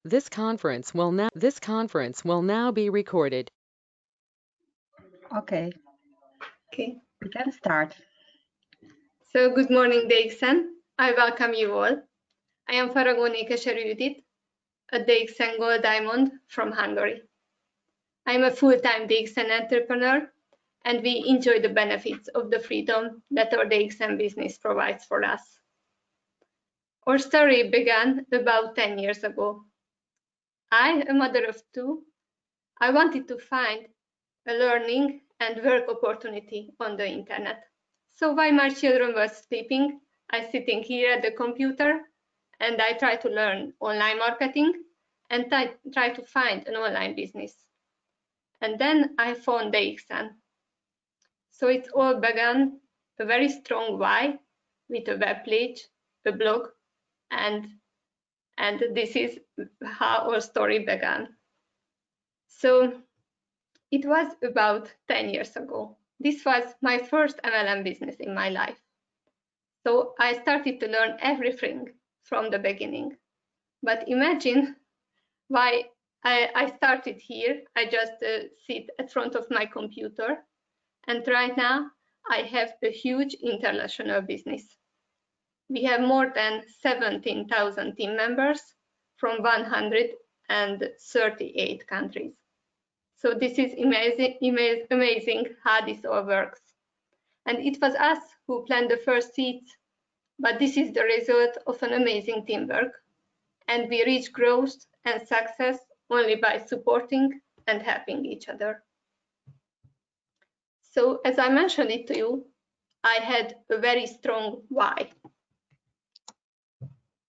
This conference will now be recorded. Okay, Okay. we can start. So good morning, DXN. I welcome you all. I am Faragóné Keserű, a DXN Gold Diamond from Hungary. I am a full-time DXN entrepreneur, and we enjoy the benefits of the freedom that our DXN business provides for us. Our story began about 10 years ago. I, a mother of two, I wanted to find a learning and work opportunity on the internet. So while my children were sleeping, I sitting here at the computer and I try to learn online marketing and try to find an online business. And then I found DXN. So it all began a very strong why with a web page, a blog, and this is how our story began. So it was about 10 years ago. This was my first MLM business in my life. So I started to learn everything from the beginning. But imagine why I started here. I just sit at front of my computer. And right now, I have a huge international business. We have more than 17,000 team members from 138 countries. So this is amazing how this all works. And it was us who planned the first seeds, but this is the result of an amazing teamwork. And we reach growth and success only by supporting and helping each other. So as I mentioned it to you, I had a very strong why.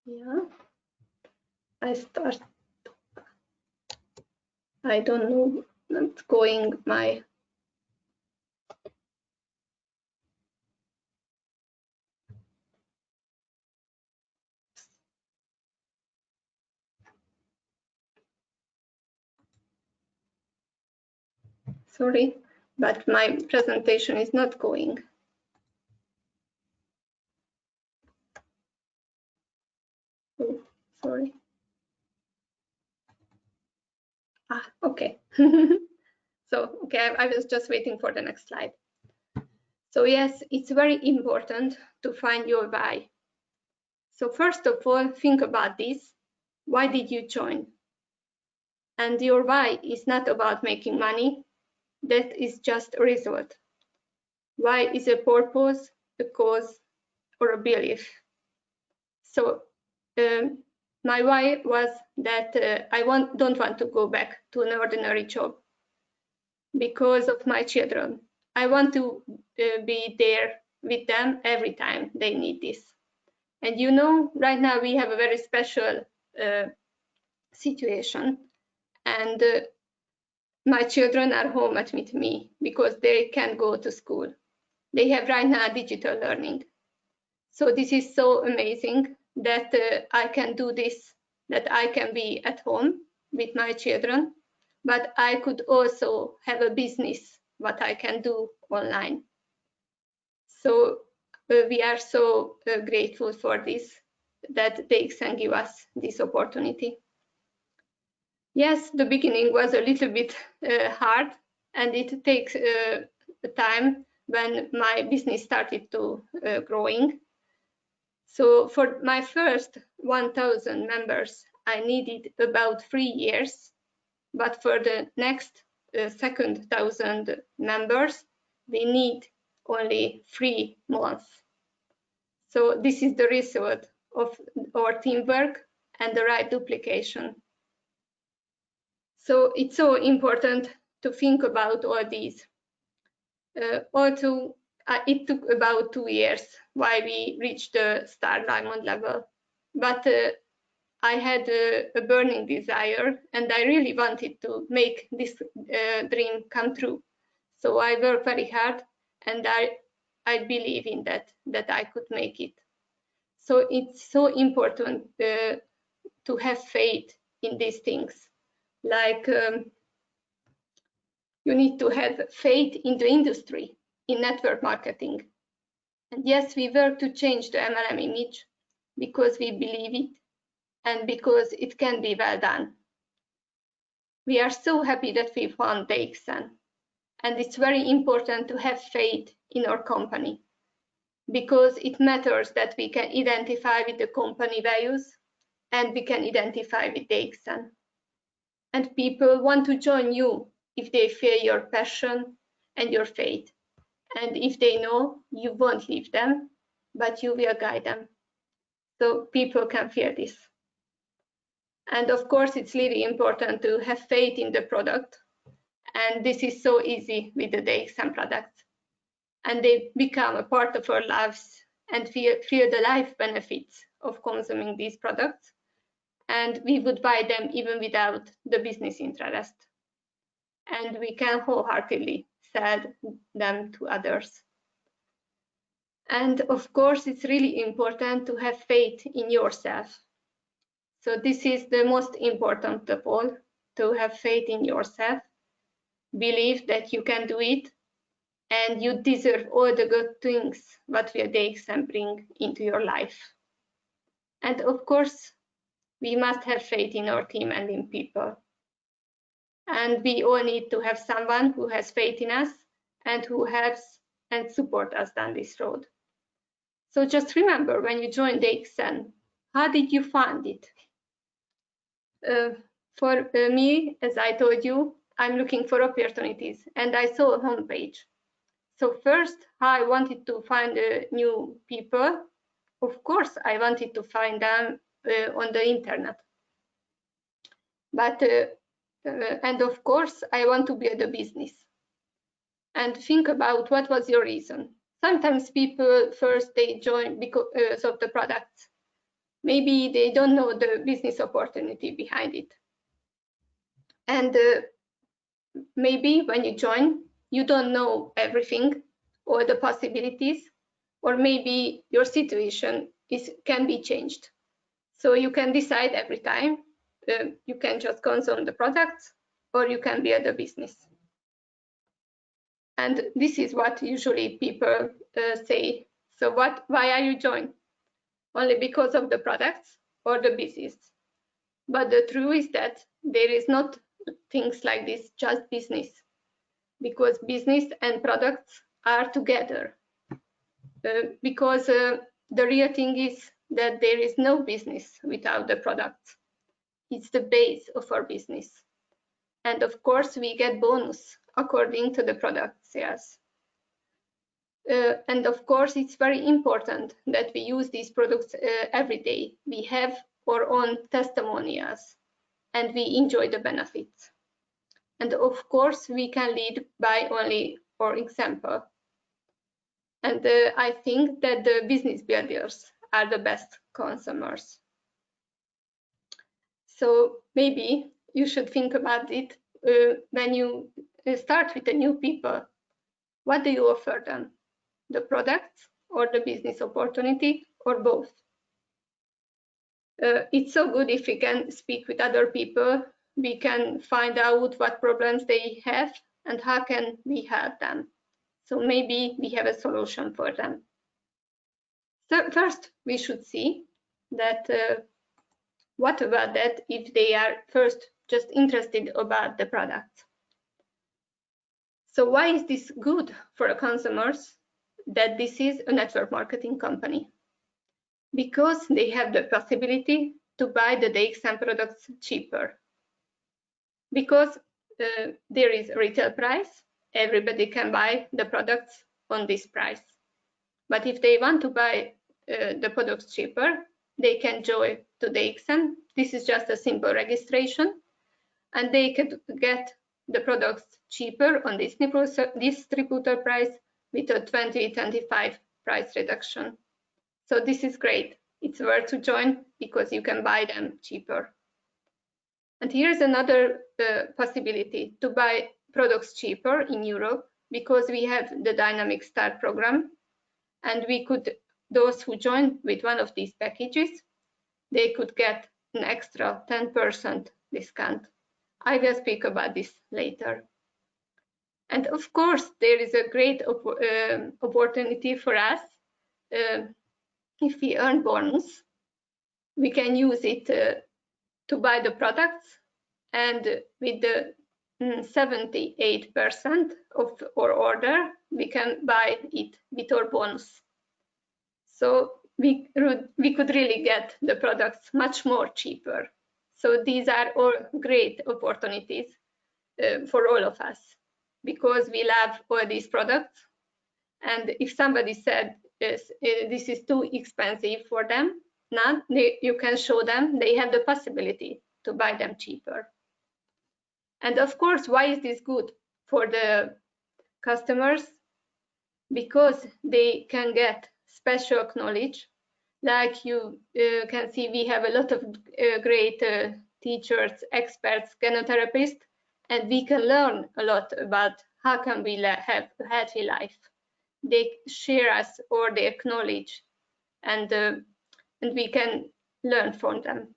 Yeah, I don't know, it's going my. Sorry, but my presentation is not going. Oh, sorry. Okay. So, okay, I was just waiting for the next slide. So yes, it's very important to find your why. So first of all, think about this. Why did you join? And your why is not about making money. That is just a result. Why is a purpose, a cause, or a belief? So my why was that I don't want to go back to an ordinary job because of my children. I want to be there with them every time they need this. And you know, right now we have a very special situation, and my children are home with me because they can't go to school. They have right now digital learning. So this is so amazing that I can do this, that I can be at home with my children, but I could also have a business, what I can do online. So we are so grateful for this, that DXN give us this opportunity. Yes, the beginning was a little bit hard, and it takes time when my business started to growing. So for my first 1,000 members, I needed about 3 years, but for the next second 1,000 members, we need only 3 months. So this is the result of our teamwork and the right duplication. So it's so important to think about all these. Also, it took about 2 years while we reached the Star Diamond level. But I had a burning desire, and I really wanted to make this dream come true. So I worked very hard, and I believe in that I could make it. So it's so important to have faith in these things. Like you need to have faith in the industry, in network marketing. And yes, we work to change the MLM image because we believe it, and because it can be well done. We are so happy that we found DXN, and it's very important to have faith in our company, because it matters that we can identify with the company values and we can identify with DXN. And people want to join you if they feel your passion and your faith, and if they know you won't leave them, but you will guide them. So people can feel this. And of course, it's really important to have faith in the product. And this is so easy with the DXN products. And they become a part of our lives and feel the life benefits of consuming these products. And we would buy them even without the business interest. And we can wholeheartedly sell them to others. And of course, it's really important to have faith in yourself. So this is the most important of all, to have faith in yourself, believe that you can do it, and you deserve all the good things what will DXN bring into your life. And of course, we must have faith in our team and in people. And we all need to have someone who has faith in us and who helps and support us down this road. So just remember, when you join DXN, how did you find it? For me, as I told you, I'm looking for opportunities, and I saw a homepage. So first, I wanted to find new people. Of course, I wanted to find them on the internet. But, and of course, I want to build a business. And think about what was your reason. Sometimes people first, they join because of the products. Maybe they don't know the business opportunity behind it. And maybe when you join, you don't know everything or the possibilities, or maybe your situation can be changed. So you can decide every time. You can just consume the products, or you can build a business. And this is what usually people say. So why are you joined? Only because of the products or the business? But the truth is that there is not things like this, just business, because business and products are together. Because the real thing is that there is no business without the products. It's the base of our business. And of course, we get bonus according to the product sales. And of course, it's very important that we use these products every day. We have our own testimonials and we enjoy the benefits. And of course, we can lead by only our example. And I think that the business builders are the best consumers. So maybe you should think about it when you start with the new people. What do you offer them? The products or the business opportunity, or both? It's so good if we can speak with other people. We can find out what problems they have and how can we help them. So maybe we have a solution for them. So first, we should see that what about that if they are first just interested about the product. So why is this good for consumers that this is a network marketing company? Because they have the possibility to buy the DXN products cheaper. Because there is a retail price, everybody can buy the products on this price. But if they want to buy the products cheaper, they can join to DXN. This is just a simple registration, and they could get the products cheaper on this distributor price with a 20-25 price reduction. So this is great. It's worth to join because you can buy them cheaper. And here's another possibility to buy products cheaper in Europe, because we have the Dynamic Start program, and we could, those who join with one of these packages, they could get an extra 10% discount. I will speak about this later. And of course, there is a great opportunity for us if we earn bonus. we can use it to buy the products, and with the 78% of our order, we can buy it with our bonus. So we could really get the products much more cheaper. So these are all great opportunities for all of us, because we love all these products. And if somebody said this is too expensive for them, you can show them they have the possibility to buy them cheaper. And of course, why is this good for the customers? Because they can get special knowledge. Like you can see, we have a lot of great teachers, experts, genotherapists, and we can learn a lot about how can we have a healthy life. They share us all their knowledge, and we can learn from them.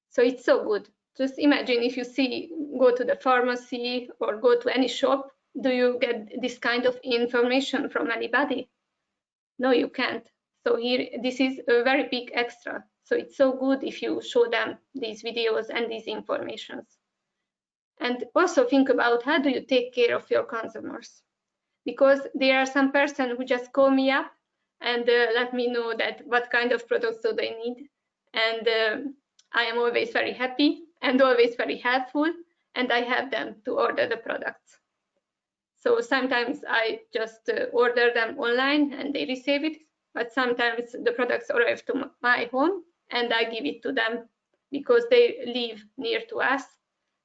So it's so good. Just imagine if you go to the pharmacy or go to any shop, do you get this kind of information from anybody? No, you can't. So here, this is a very big extra. So it's so good if you show them these videos and these informations. And also think about, how do you take care of your consumers? Because there are some person who just call me up and let me know that what kind of products do they need. And I am always very happy and always very helpful, and I have them to order the products. So sometimes I just order them online and they receive it, but sometimes the products arrive to my home and I give it to them because they live near to us.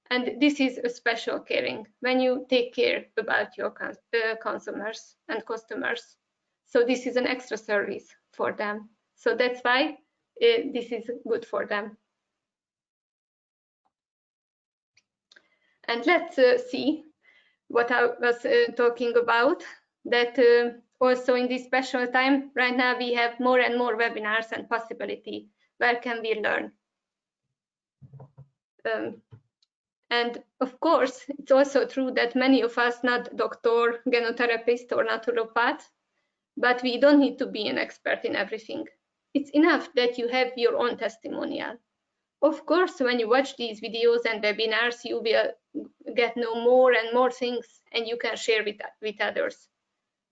And this is a special caring when you take care about your consumers and customers. So this is an extra service for them. So that's why this is good for them. And let's see what I was talking about, that also in this special time, right now we have more and more webinars and possibility. Where can we learn? And of course, it's also true that many of us not doctor, genotherapist, or naturopath, but we don't need to be an expert in everything. It's enough that you have your own testimonial. Of course, when you watch these videos and webinars, you will get know more and more things, and you can share with others.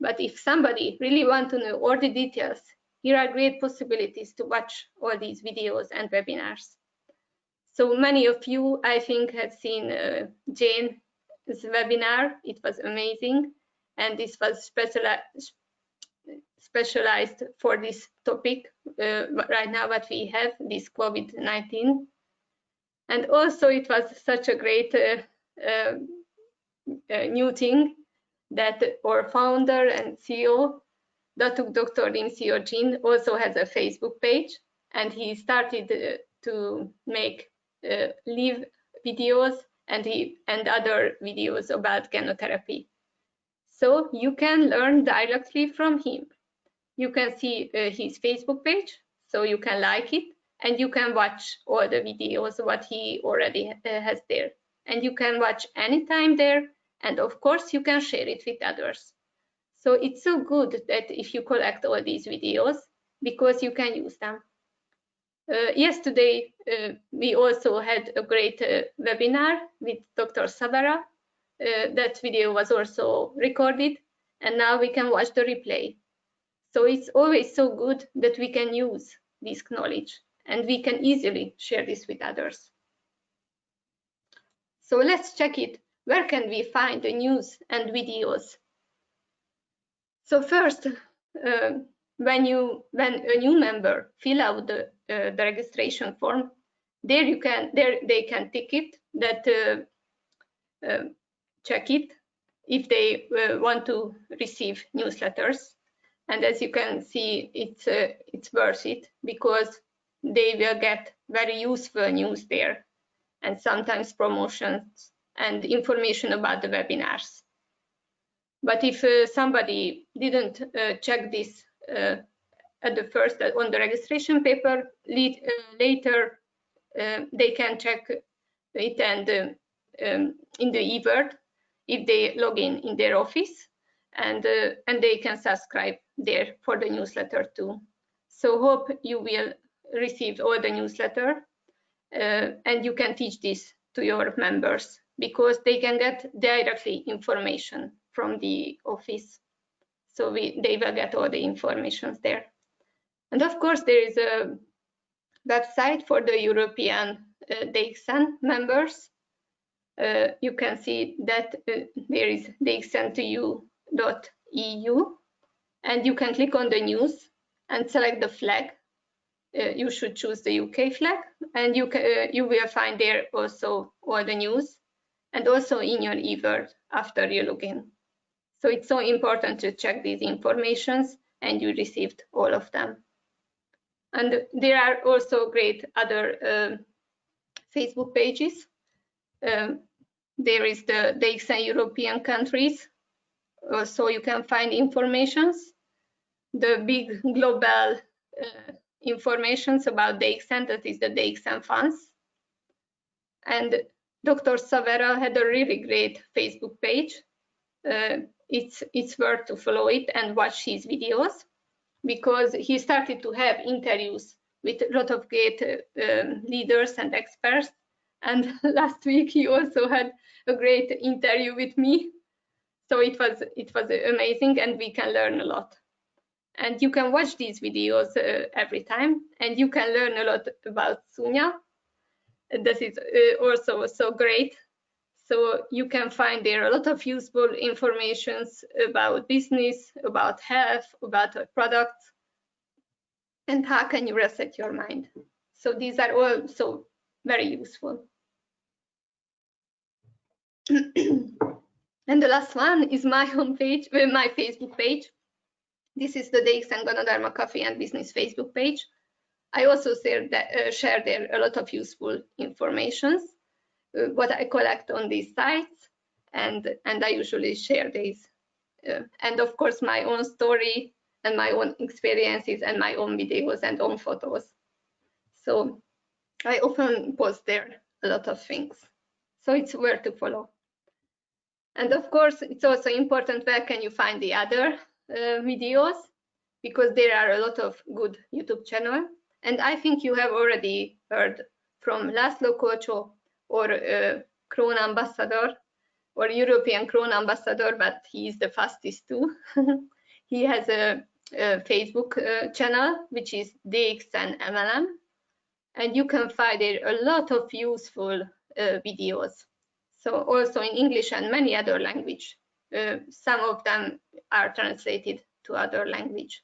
But if somebody really wants to know all the details, here are great possibilities to watch all these videos and webinars. So many of you, I think, have seen Jane's webinar. It was amazing, and this was specialized for this topic right now what we have, this COVID-19. And also it was such a great new thing that our founder and CEO, Dr. Rimsio Jin, also has a Facebook page, and he started to make live videos and other videos about genotherapy. So you can learn directly from him. You can see his Facebook page, so you can like it, and you can watch all the videos what he already has there. And you can watch anytime there, and of course you can share it with others. So it's so good that if you collect all these videos, because you can use them. Yesterday, we also had a great webinar with Dr. Sabara. That video was also recorded, and now we can watch the replay. So it's always so good that we can use this knowledge, and we can easily share this with others. So let's check it. Where can we find the news and videos? So first, when a new member fill out the registration form, there they can tick it, that check it if they want to receive newsletters. And as you can see, it's worth it, because they will get very useful news there, and sometimes promotions and information about the webinars. But if somebody didn't check this at the first on the registration paper, later they can check it and in the eWord if they log in their office, and they can subscribe there for the newsletter too. So hope you will received all the newsletter, and you can teach this to your members because they can get directly information from the office. So they will get all the information there. And of course, there is a website for the European DXN members. You can see that there is dxn2u.eu, and you can click on the news and select the flag. You should choose the UK flag, and you will find there also all the news, and also in your eWord after you log in. So it's so important to check these informations, and you received all of them. And there are also great other Facebook pages. There is the DXN European countries, so you can find informations. The big global informations about DXN, that is the DXN funds. And Dr. Savera had a really great Facebook page. It's worth to follow it and watch his videos, because he started to have interviews with a lot of great leaders and experts. And last week he also had a great interview with me. So it was amazing, and we can learn a lot. And you can watch these videos every time, and you can learn a lot about Sunya. This is also so great. So you can find there a lot of useful informations about business, about health, about products, and how can you reset your mind. So these are all so very useful. And the last one is my homepage, my Facebook page. This is the DXN Ganoderma Coffee and Business Facebook page. I also share there a lot of useful informations, what I collect on these sites, and I usually share these. And of course, my own story and my own experiences and my own videos and own photos. So I often post there a lot of things. So it's worth to follow. And of course, it's also important where can you find the other videos, because there are a lot of good YouTube channels. And I think you have already heard from Laszlo Kocho, or Crown Ambassador, or European Crown Ambassador, but he is the fastest too. He has a Facebook channel, which is DXN MLM, and you can find there a lot of useful videos. So also in English and many other language. Some of them are translated to other language.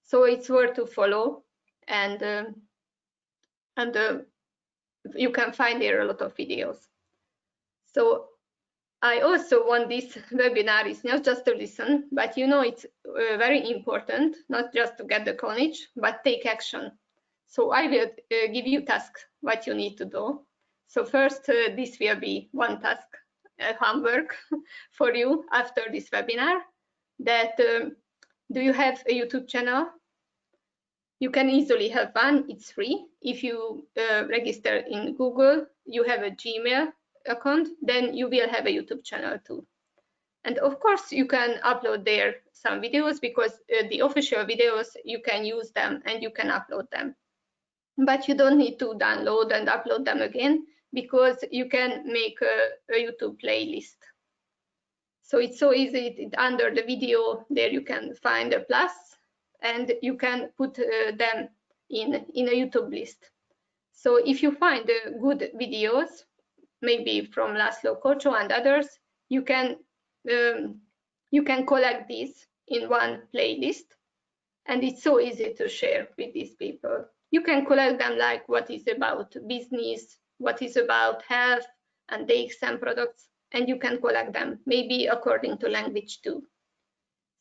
So it's worth to follow, and you can find there a lot of videos. So I also want this webinar is not just to listen, but you know it's very important, not just to get the knowledge, but take action. So I will give you tasks what you need to do. So first, this will be one task, homework for you after this webinar. That do you have a YouTube channel? You can easily have one. It's free. If you register in Google, you have a Gmail account, then you will have a YouTube channel too. And of course, you can upload there some videos, because the official videos, you can use them and you can upload them. But you don't need to download and upload them again, because you can make a YouTube playlist. So it's so easy. Under the video there you can find a plus, and you can put them in a YouTube list. So if you find good videos, maybe from Laszlo Kocho and others, you can collect these in one playlist, and it's so easy to share with these people. You can collect them like what is about business, what is about health and DXN products, and you can collect them maybe according to language too.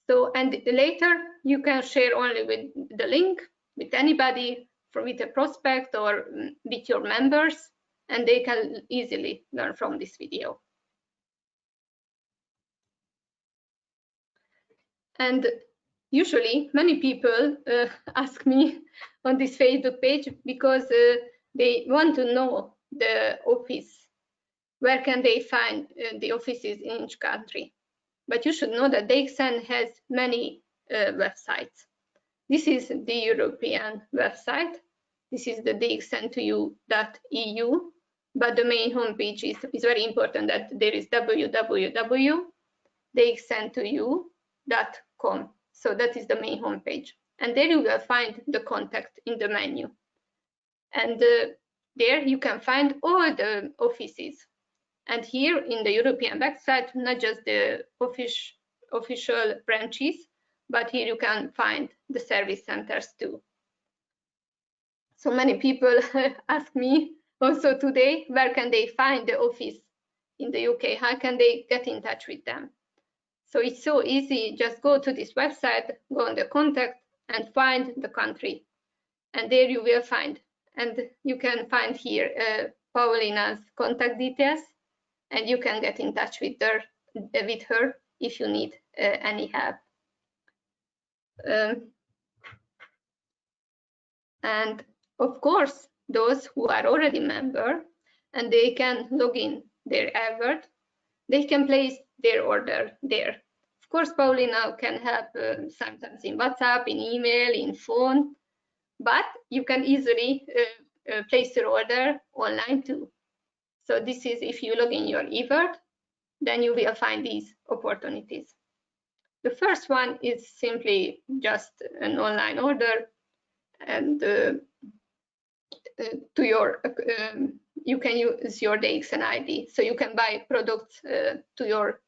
So, and later you can share only with the link with anybody, with a prospect or with your members, and they can easily learn from this video. And usually many people ask me on this Facebook page, because they want to know the office. Where can they find the offices in each country? But you should know that DXN has many websites. This is the European website. This is the dxn2u.eu, but the main homepage is very important that there is www.dxn2u.com. So that is the main homepage. And there you will find the contact in the menu. And there you can find all the offices. And here in the European website, not just the official branches, but here you can find the service centers too. So many people ask me also today, where can they find the office in the UK? How can they get in touch with them? So it's so easy, just go to this website, go on the contact and find the country. And there you will find, and you can find here Paulina's contact details, and you can get in touch with her if you need any help. And of course, those who are already member and they can log in their advert, they can place their order there. Of course, Paulina can help sometimes in WhatsApp, in email, in phone, but you can easily place your order online too. So this is if you log in your eVert, then you will find these opportunities. The first one is simply just an online order, and you can use your DXN ID, so you can buy products to your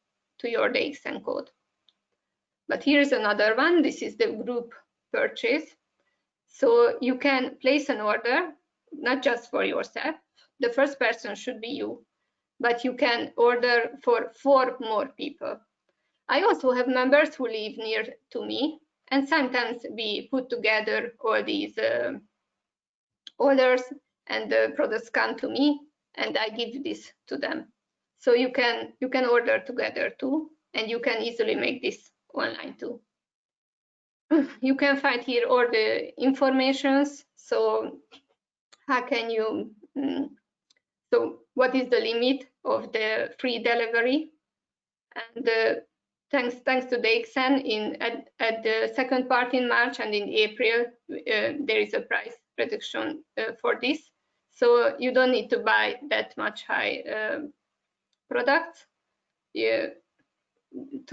DXN code. But here is another one. This is the group purchase. So you can place an order, not just for yourself. The first person should be you, but you can order for 4 more people. I also have members who live near to me, and sometimes we put together all these orders, and the products come to me, and I give this to them. So you can order together too, and you can easily make this online too. You can find here all the informations. So how can you? So what is the limit of the free delivery? And thanks to DXN, at the second part in March and in April, there is a price reduction for this. So you don't need to buy that much high products to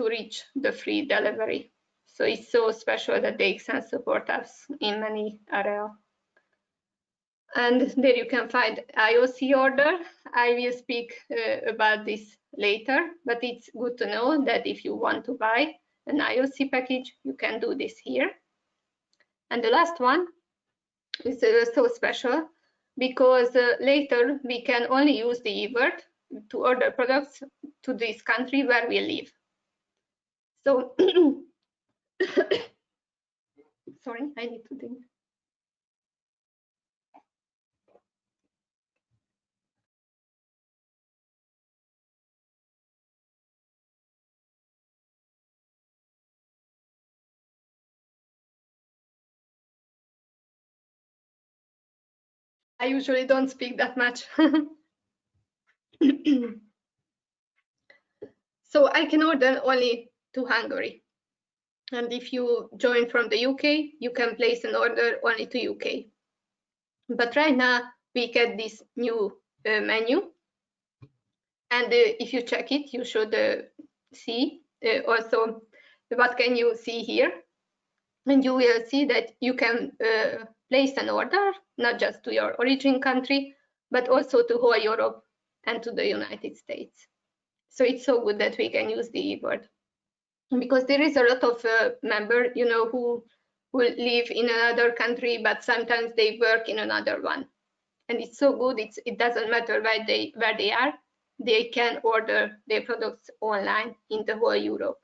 reach the free delivery. So it's so special that DXN support us in many areas. And there you can find IOC order. I will speak about this later, but it's good to know that if you want to buy an IOC package, you can do this here. And the last one is so special because later we can only use the eVert to order products to this country where we live. So, sorry, I need to think. I usually don't speak that much. So I can order only to Hungary. And if you join from the UK, you can place an order only to UK. But right now we get this new menu. And if you check it, you should see also what can you see here. And you will see that you can place an order, not just to your origin country, but also to whole Europe and to the United States. So it's so good that we can use the eVert. Because there is a lot of members, who live in another country, but sometimes they work in another one. And it's so good, it doesn't matter where they are, they can order their products online in the whole Europe.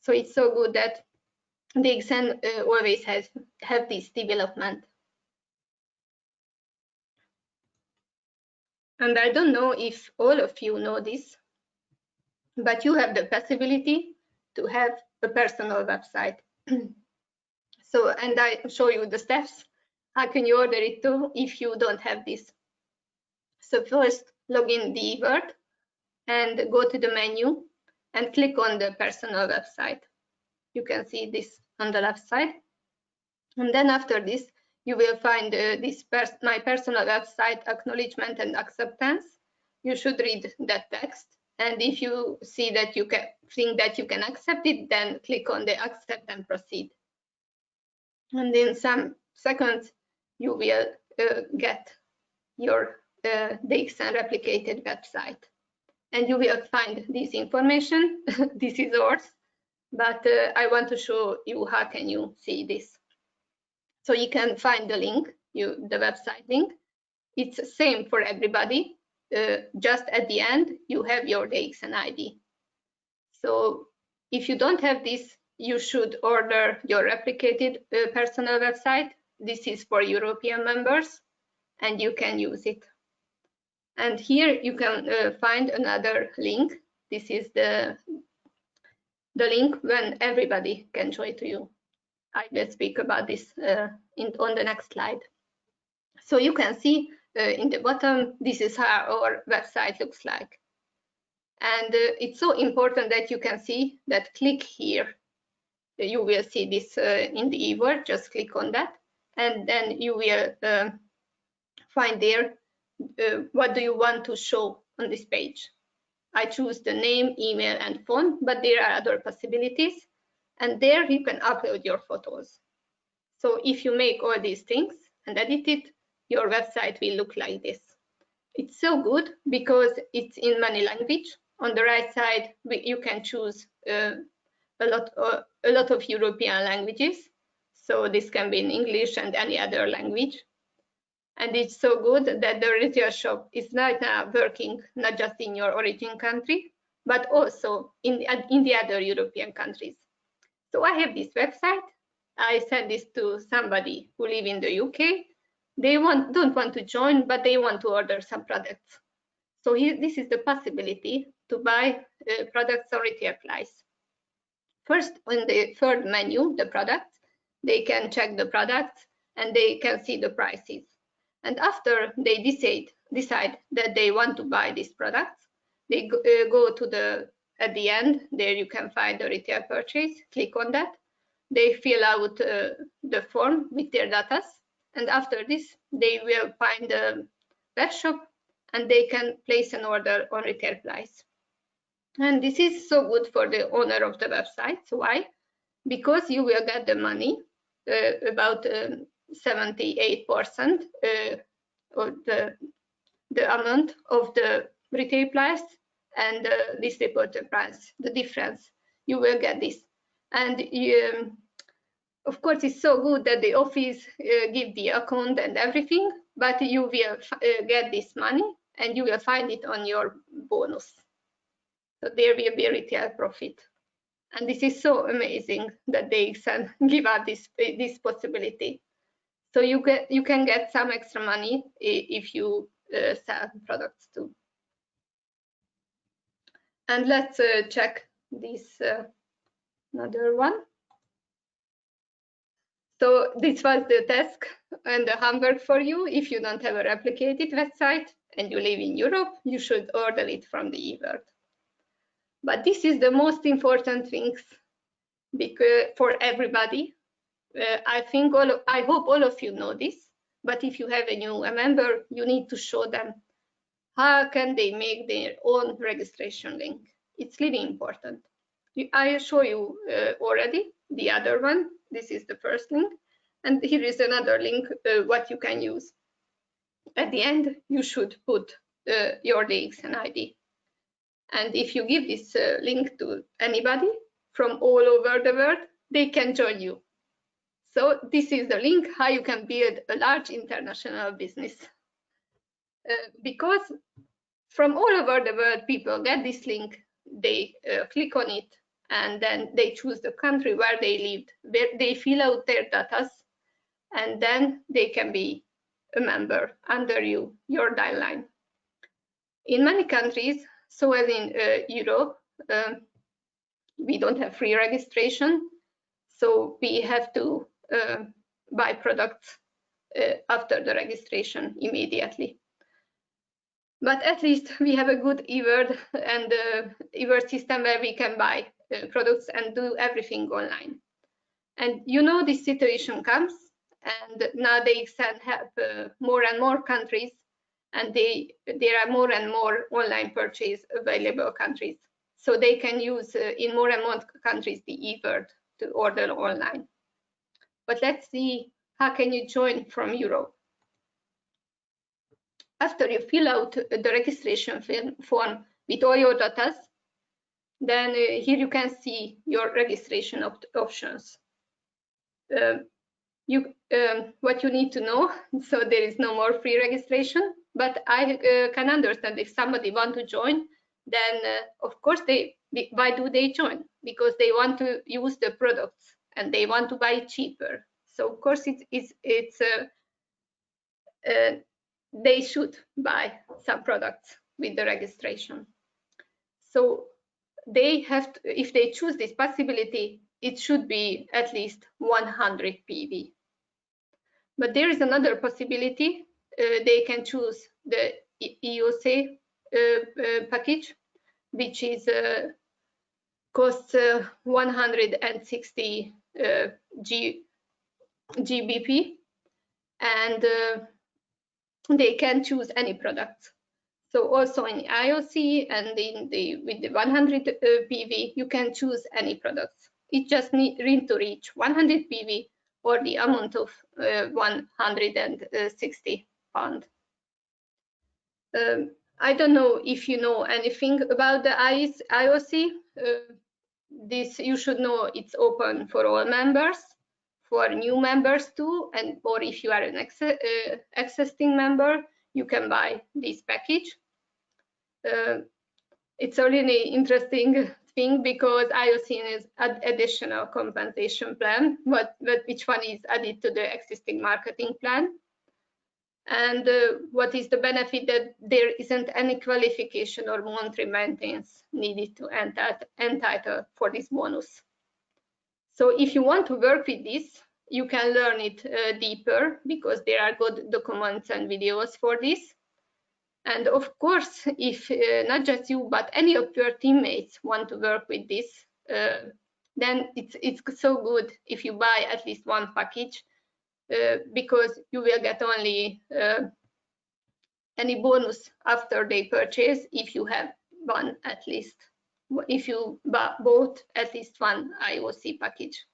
So it's so good that DXN always have this development. And I don't know if all of you know this, but you have the possibility to have a personal website. So, and I show you the steps. How can you order it too if you don't have this? So first, log in the eVert and go to the menu and click on the personal website. You can see this on the left side. And then after this, you will find my personal website acknowledgement and acceptance. You should read that text, and if you see that you think that you can accept it, then click on the accept and proceed. And in some seconds, you will get your DXN replicated website, and you will find this information. This is ours, but I want to show you how can you see this. So you can find the link, the website link. It's the same for everybody. Just at the end, you have your DXN ID. So if you don't have this, you should order your replicated personal website. This is for European members, and you can use it. And here you can find another link. This is the link when everybody can join to you. I will speak about this on the next slide. So you can see in the bottom, this is how our website looks like. And it's so important that you can see that click here. You will see this in the e-word, just click on that. And then you will find there what do you want to show on this page. I choose the name, email, and phone, but there are other possibilities. And there you can upload your photos. So if you make all these things and edit it, your website will look like this. It's so good because it's in many languages. On the right side, you can choose a lot of European languages. So this can be in English and any other language. And it's so good that the retail shop is right now working not just in your origin country, but also in the other European countries. So I have this website. I sent this to somebody who live in the UK. They don't want to join, but they want to order some products. So this is the possibility to buy products on retail price. First, on the third menu, the products, they can check the products and they can see the prices. And after they decide that they want to buy these products, they go to at the end, there you can find the retail purchase, click on that. They fill out the form with their data. And after this, they will find the web shop and they can place an order on retail price. And this is so good for the owner of the website. So why? Because you will get the money, about 78% of the amount of the retail price and the distributor price, the difference. You will get this. And of course, it's so good that the office give the account and everything, but you will get this money and you will find it on your bonus. So there will be a retail profit. And this is so amazing that they can give out this possibility. So you can get some extra money if you sell products too. And let's check this another one. So this was the task and the homework for you. If you don't have a replicated website and you live in Europe, you should order it from the e-word. But this is the most important things because for everybody. I hope all of you know this. But if you have a new member, you need to show them how can they make their own registration link. It's really important. I show you already the other one. This is the first link. And here is another link, what you can use. At the end, you should put your DXN ID. And if you give this link to anybody from all over the world, they can join you. So this is the link how you can build a large international business. Because from all over the world, people get this link, they click on it, and then they choose the country where they lived, where they fill out their data, and then they can be a member under your guideline. In many countries, so as in Europe, we don't have free registration, so we have to buy products after the registration immediately. But at least we have a good e-word and e-word system where we can buy products and do everything online. And you know this situation comes and now DXN have more and more countries, and there are more and more online purchase available countries. So they can use in more and more countries the eWord to order online. But let's see, how can you join from Europe? After you fill out the registration form with all your data, then here you can see your registration options. What you need to know, so there is no more free registration, but I can understand if somebody want to join, then of course why do they join? Because they want to use the products and they want to buy cheaper. So of course they should buy some products with the registration. So they have to, if they choose this possibility, it should be at least 100 PV. But there is another possibility. They can choose the EOC package, which is costs 160 GBP, and they can choose any product. So also in IOC and with the 100 PV, you can choose any products. It just need to reach 100 PV or the amount of 160 pound. I don't know if you know anything about the IOC. This you should know it's open for all members, for new members too, and or if you are an existing member, you can buy this package. It's a really interesting thing because IOC is an additional compensation plan, which one is added to the existing marketing plan. And what is the benefit? That there isn't any qualification or monthly maintenance needed to entitle for this bonus. So if you want to work with this, you can learn it deeper because there are good documents and videos for this. And of course, if not just you, but any of your teammates want to work with this, then it's so good if you buy at least one package, because you will get only any bonus after they purchase if you have one at least, if you bought at least one IOC package.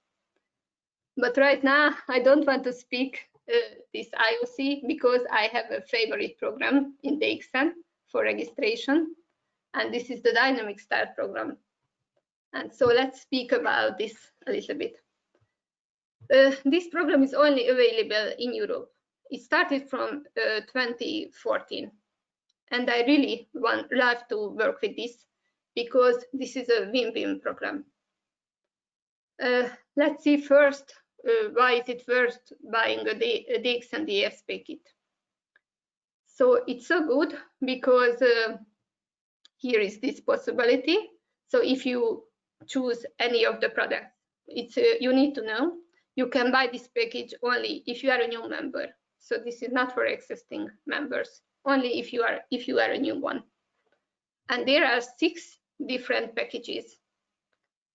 But right now, I don't want to speak this IOC because I have a favorite program in DXN for registration, and this is the Dynamic Start program. And so let's speak about this a little bit. This program is only available in Europe. It started from 2014, and I really love to work with this because this is a win-win program. Let's see first, why is it worth buying a DXN DSP kit? So it's so good because here is this possibility. So if you choose any of the products, it's you need to know you can buy this package only if you are a new member. So this is not for existing members, only if you are a new one. And there are 6 different packages.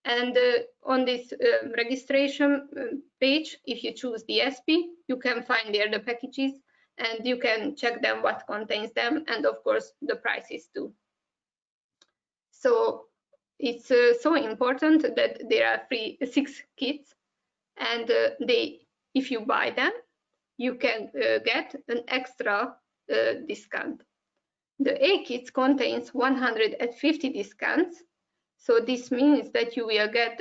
And on this registration page, if you choose the SP, you can find there the packages and you can check them, what contains them, and of course the prices too. So it's so important that there are 6 kits, and if you buy them, you can get an extra discount. The A kits contains 150 discounts. So this means that you will get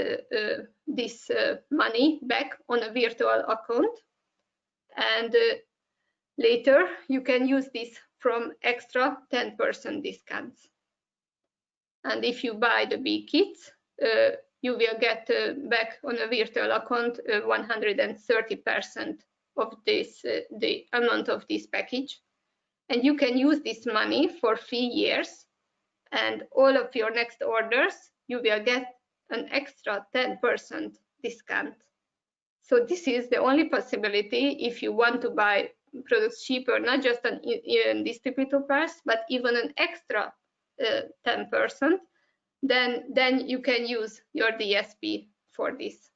this money back on a virtual account, and later you can use this from extra 10% discounts. And if you buy the B kits, you will get back on a virtual account 130% of this, the amount of this package. And you can use this money for 3 years. And all of your next orders, you will get an extra 10% discount. So this is the only possibility if you want to buy products cheaper, not just an distributor price, but even an extra 10%, then you can use your DSP for this.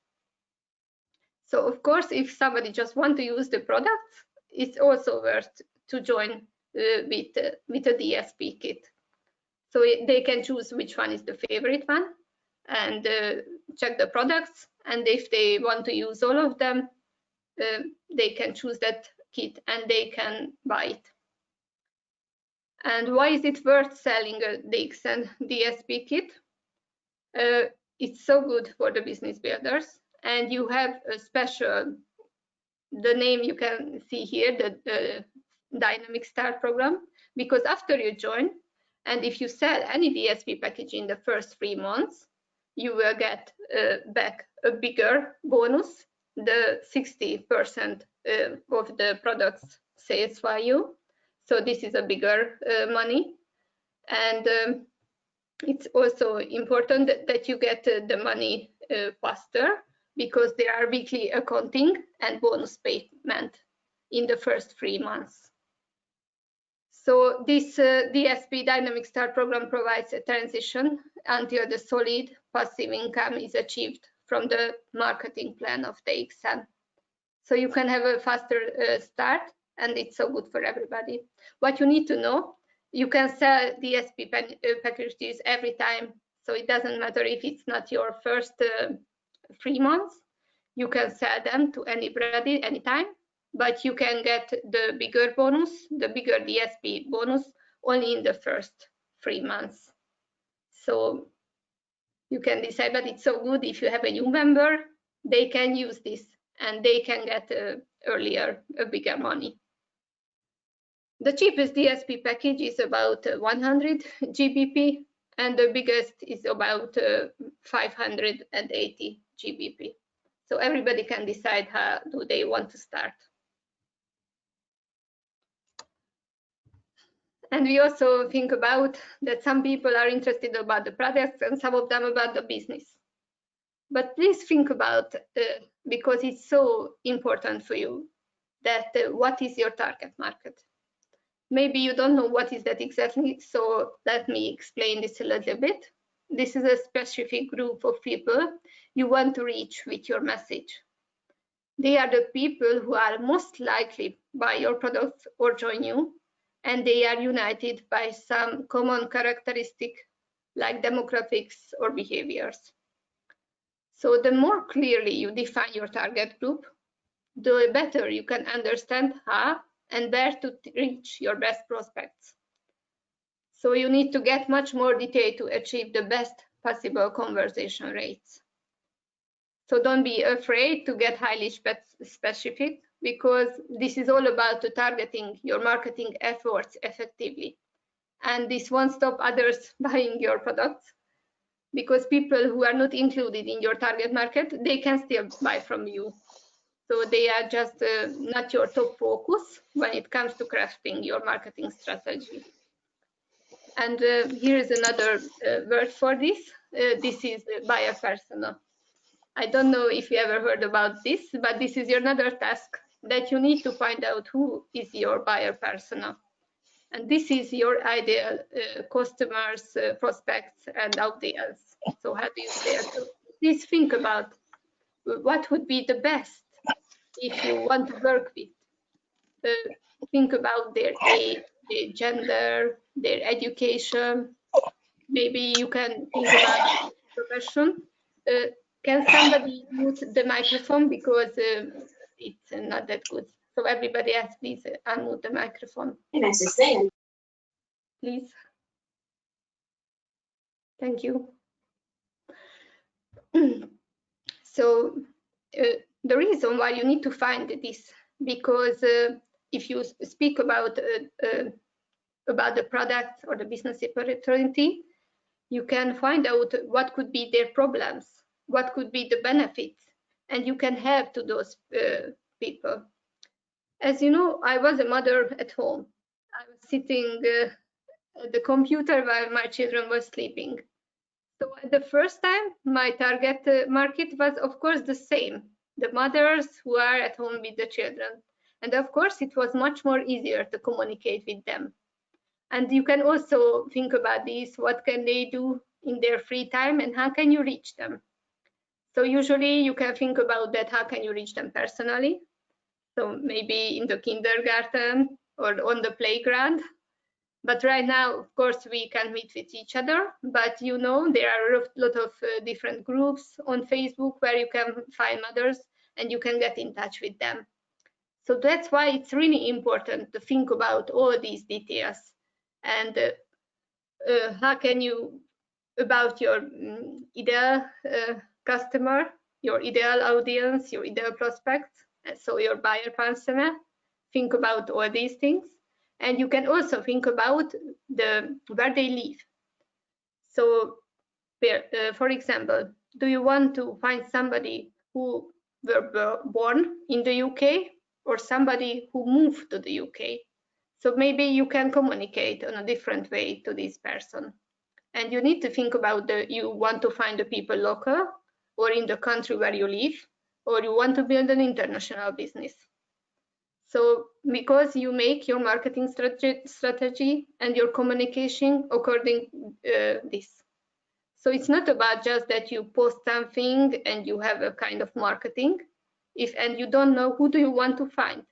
So of course, if somebody just want to use the products, it's also worth to join with a DSP kit. So they can choose which one is the favorite one and check the products. And if they want to use all of them, they can choose that kit and they can buy it. And why is it worth selling a DXN DSP kit? It's so good for the business builders, and you have a special, the name you can see here, the Dynamic Start program, because after you join, and if you sell any DSP package in the first 3 months, you will get back a bigger bonus, the 60% of the product's sales value. So this is a bigger money. And it's also important that you get the money faster, because there are weekly accounting and bonus payment in the first 3 months. So this DSP Dynamic Start program provides a transition until the solid passive income is achieved from the marketing plan of DXN. So you can have a faster start, and it's so good for everybody. What you need to know, you can sell DSP packages every time. So it doesn't matter if it's not your first 3 months, you can sell them to anybody, anytime, but you can get the bigger bonus, the bigger DSP bonus, only in the first 3 months. So you can decide, but it's so good if you have a new member, they can use this and they can get earlier a bigger money. The cheapest DSP package is about 100 GBP, and the biggest is about 580 GBP. So everybody can decide how do they want to start. And we also think about that some people are interested about the products and some of them about the business. But please think about, because it's so important for you, that what is your target market? Maybe you don't know what is that exactly, so let me explain this a little bit. This is a specific group of people you want to reach with your message. They are the people who are most likely buy your products or join you, and they are united by some common characteristic like demographics or behaviors. So the more clearly you define your target group, the better you can understand how and where to reach your best prospects. So you need to get much more detail to achieve the best possible conversion rates. So don't be afraid to get highly specific, because this is all about targeting your marketing efforts effectively. And this won't stop others buying your products, because people who are not included in your target market, they can still buy from you. So they are just not your top focus when it comes to crafting your marketing strategy. And here is another word for this. This is buyer persona. I don't know if you ever heard about this, but this is another task that you need to find out who is your buyer persona. And this is your ideal customers, prospects, and audience. So how do you say it? So please think about what would be the best if you want to work with. Think about their age, their gender, their education. Maybe you can think about profession. Can somebody mute the microphone, because it's not that good. So everybody else, please unmute the microphone. Please. Thank you. So the reason why you need to find this, because if you speak about the product or the business opportunity, you can find out what could be their problems, what could be the benefits, and you can help to those people. As you know, I was a mother at home. I was sitting at the computer while my children were sleeping. So at the first time, my target market was, of course, the same, the mothers who are at home with the children. And of course, it was much more easier to communicate with them. And you can also think about this, what can they do in their free time and how can you reach them? So usually you can think about that, how can you reach them personally? So maybe in the kindergarten or on the playground. But right now, of course, we can meet with each other. But you know, there are a lot of different groups on Facebook where you can find mothers and you can get in touch with them. So that's why it's really important to think about all these details and how can you, about your ideal customer, your ideal audience, your ideal prospects, so your buyer persona, think about all these things. And you can also think about where they live. So for example, do you want to find somebody who were born in the UK or somebody who moved to the UK? So maybe you can communicate on a different way to this person. And you need to think about you want to find the people local or in the country where you live, or you want to build an international business. So because you make your marketing strategy and your communication according this. So it's not about just that you post something and you have a kind of marketing, and you don't know who do you want to find.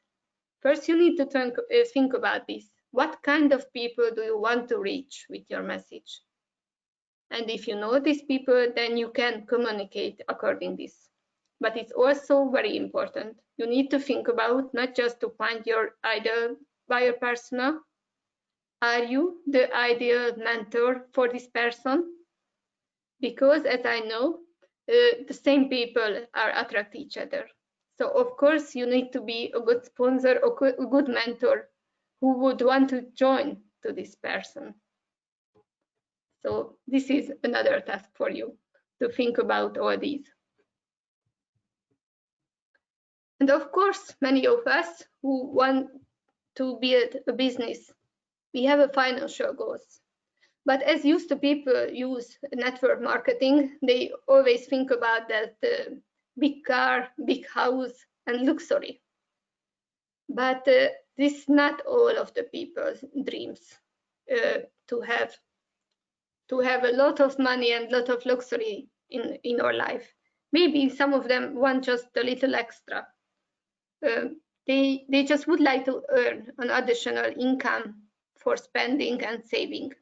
First, you need to think about this. What kind of people do you want to reach with your message? And if you know these people, then you can communicate according this. But it's also very important. You need to think about not just to find your ideal buyer persona. Are you the ideal mentor for this person? Because as I know, the same people are attract each other. So of course you need to be a good sponsor or a good mentor who would want to join to this person. So this is another task for you, to think about all these. And of course, many of us who want to build a business, we have a financial goals. But as used to people use network marketing, they always think about that big car, big house, and luxury. But this is not all of the people's dreams to have a lot of money and a lot of luxury in our life. Maybe some of them want just a little extra. They just would like to earn an additional income for spending and saving.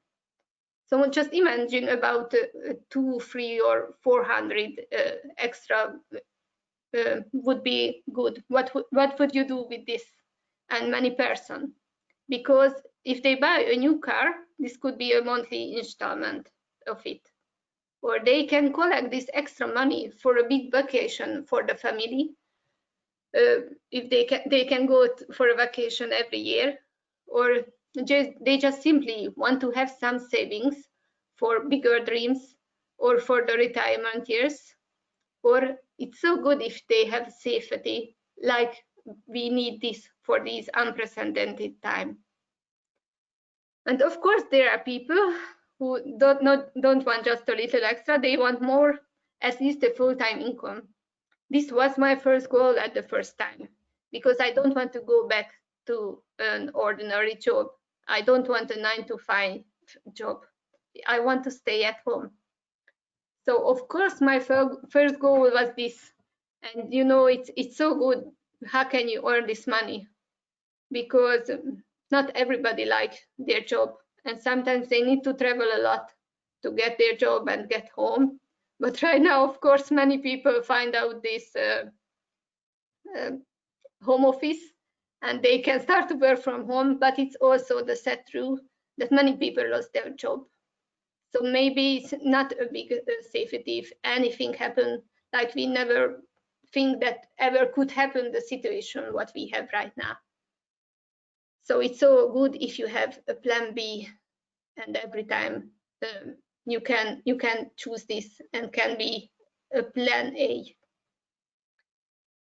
So just imagine about 2, 3, or 400 extra would be good. What would you do with this and many person? Because if they buy a new car, this could be a monthly installment of it. Or they can collect this extra money for a big vacation for the family. If they can go for a vacation every year, or they just simply want to have some savings for bigger dreams or for the retirement years. Or it's so good if they have safety, like we need this for this unprecedented time. And of course, there are people who don't want just a little extra, they want more, at least a full-time income. This was my first goal at the first time, because I don't want to go back to an ordinary job. I don't want a 9-to-5 job. I want to stay at home. So of course, my first goal was this. And you know, it's so good. How can you earn this money? Because not everybody likes their job, and sometimes they need to travel a lot to get their job and get home. But right now, of course, many people find out this home office and they can start to work from home, but it's also the sad truth that many people lost their job. So maybe it's not a big safety if anything happened, like we never think that ever could happen, the situation what we have right now. So it's so good if you have a plan B, and every time you can choose this and can be a plan A.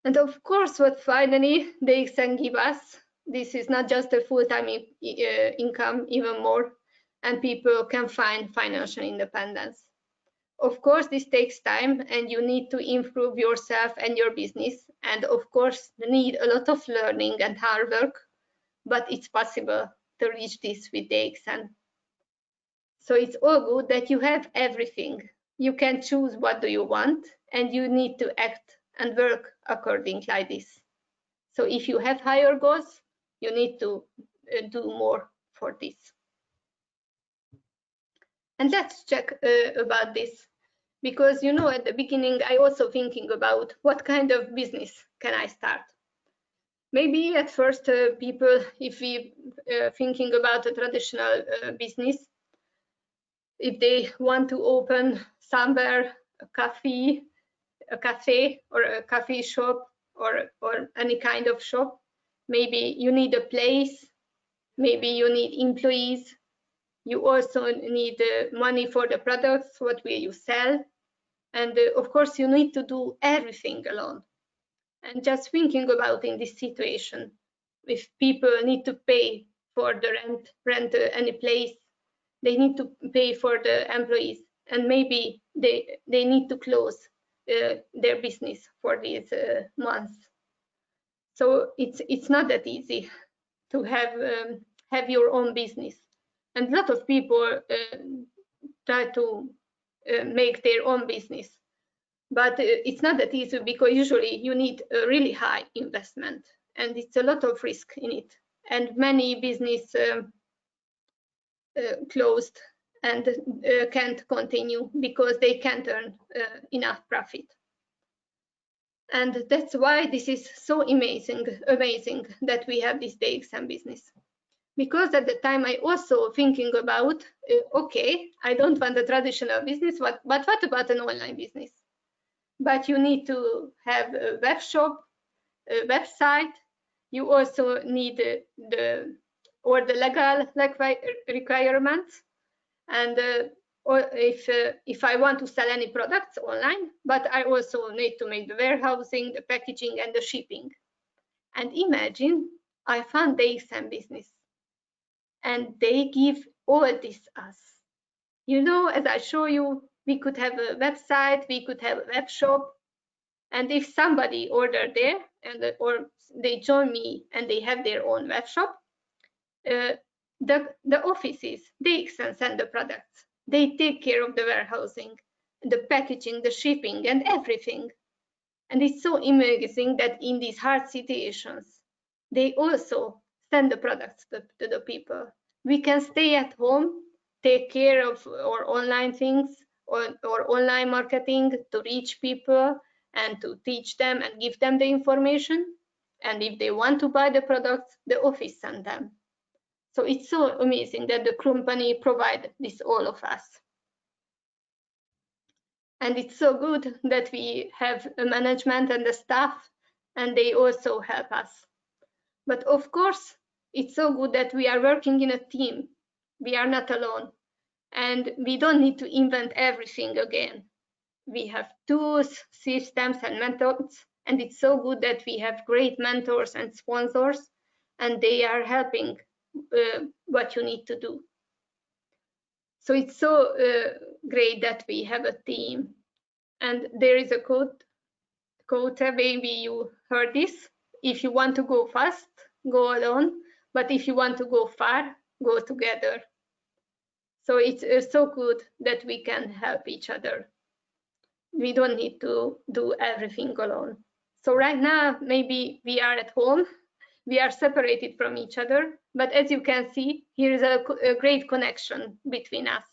And of course, what finally DXN give us, this is not just a full-time income, even more, and people can find financial independence. Of course, this takes time, and you need to improve yourself and your business, and of course, you need a lot of learning and hard work, but it's possible to reach this with DXN. So it's all good that you have everything. You can choose what do you want, and you need to act and work according like this. So if you have higher goals, you need to do more for this. And let's check about this, because at the beginning I also thinking about what kind of business can I start. Maybe at first people, if we thinking about a traditional business, if they want to open somewhere a cafe or a coffee shop or any kind of shop, maybe you need a place, maybe you need employees, you also need money for the products, what will you sell, and of course you need to do everything alone. And just thinking about in this situation, if people need to pay for the rent any place, they need to pay for the employees, and maybe they need to close their business for these months. So it's not that easy to have your own business, and a lot of people try to make their own business, but it's not that easy, because usually you need a really high investment, and it's a lot of risk in it, and many business closed and can't continue because they can't earn enough profit. And that's why this is so amazing that we have this DXN business. Because at the time I also thinking about, okay, I don't want a traditional business, but what about an online business? But you need to have a web shop, a website. You also need the legal requirements, and or if I want to sell any products online, but I also need to make the warehousing, the packaging, and the shipping. And imagine I found DXN business, and they give all this us. As I show you, we could have a website, we could have a web shop, and if somebody order there and or they join me and they have their own web shop, the offices, they send the products. They take care of the warehousing, the packaging, the shipping, and everything. And it's so amazing that in these hard situations, they also send the products to the people. We can stay at home, take care of our online things or online marketing to reach people and to teach them and give them the information. And if they want to buy the products, the office send them. So it's so amazing that the company provide this all of us. And it's so good that we have a management and the staff, and they also help us. But of course, it's so good that we are working in a team. We are not alone, and we don't need to invent everything again. We have tools, systems, and methods, and it's so good that we have great mentors and sponsors, and they are helping what you need to do. So it's so great that we have a team. And there is a quote, maybe you heard this: if you want to go fast, go alone, but if you want to go far, go together. So it's so good that we can help each other. We don't need to do everything alone. So right now, maybe we are at home, we are separated from each other, but as you can see, here is a great connection between us.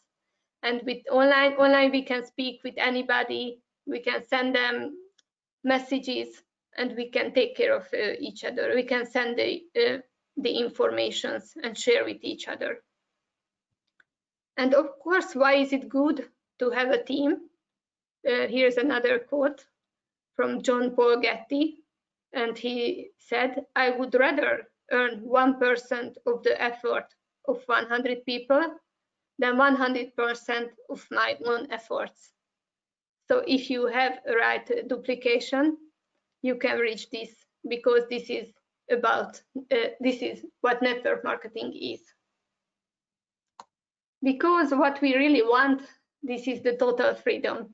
And with online we can speak with anybody, we can send them messages, and we can take care of each other. We can send the informations and share with each other. And of course, why is it good to have a team? Here's another quote from John Paul Getty, and he said, "I would rather earn 1% of the effort of 100 people than 100% of my own efforts." So if you have a right duplication, you can reach this, because this is about this is what network marketing is. Because what we really want, this is the total freedom.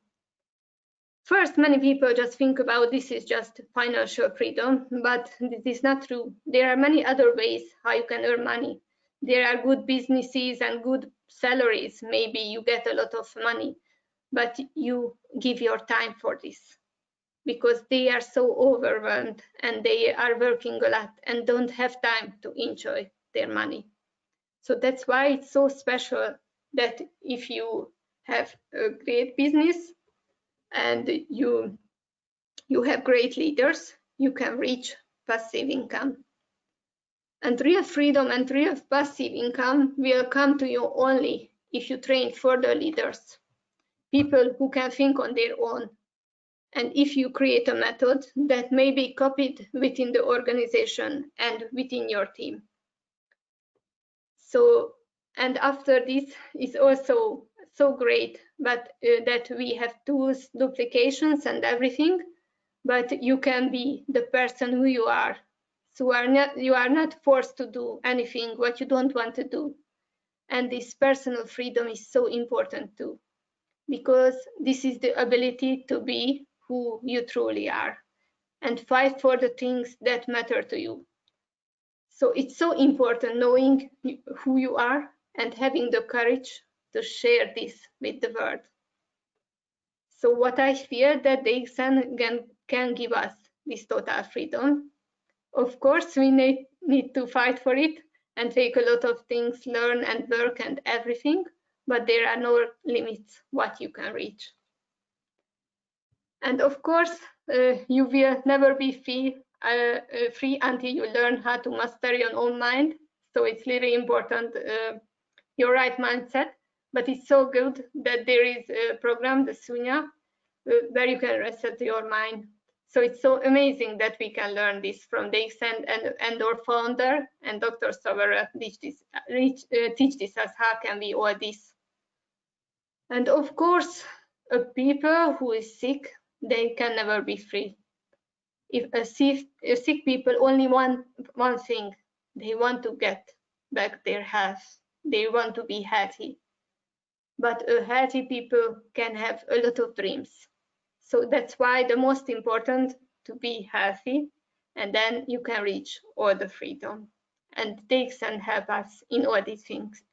First, many people just think about this is just financial freedom, but this is not true. There are many other ways how you can earn money. There are good businesses and good salaries. Maybe you get a lot of money, but you give your time for this, because they are so overwhelmed and they are working a lot and don't have time to enjoy their money. So that's why it's so special that if you have a great business and you have great leaders, you can reach passive income. And real freedom and real passive income will come to you only if you train further leaders, people who can think on their own. And if you create a method that may be copied within the organization and within your team. So, and after this is also so great, but that we have tools, duplications and everything, but you can be the person who you are. So you are not forced to do anything what you don't want to do. And this personal freedom is so important too, because this is the ability to be who you truly are and fight for the things that matter to you. So it's so important knowing who you are and having the courage to share this with the world. So what I feel that DXN can give us this total freedom. Of course, we need to fight for it and take a lot of things, learn and work and everything, but there are no limits what you can reach. And of course, you will never be free until you learn how to master your own mind. So it's really important, your right mindset. But it's so good that there is a program, the Sunya, where you can reset your mind. So it's so amazing that we can learn this from DXN and our founder and Dr. Savara teach this us how can we all this. And of course, a people who is sick, they can never be free. If a sick people only want one thing, they want to get back their health. They want to be healthy. But a healthy people can have a lot of dreams. So that's why the most important to be healthy, and then you can reach all the freedom. And DXN help us in all these things.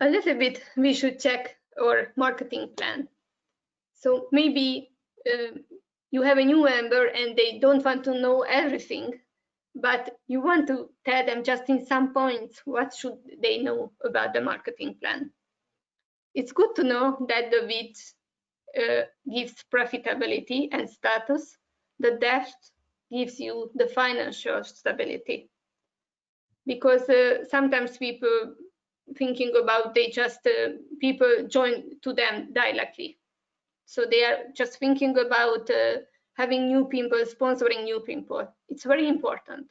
A little bit, we should check our marketing plan. So maybe you have a new member and they don't want to know everything, but you want to tell them just in some points what should they know about the marketing plan. It's good to know that the width gives profitability and status. The depth gives you the financial stability. Because sometimes people thinking about they just people join to them directly. So they are just thinking about having new people, sponsoring new people. It's very important.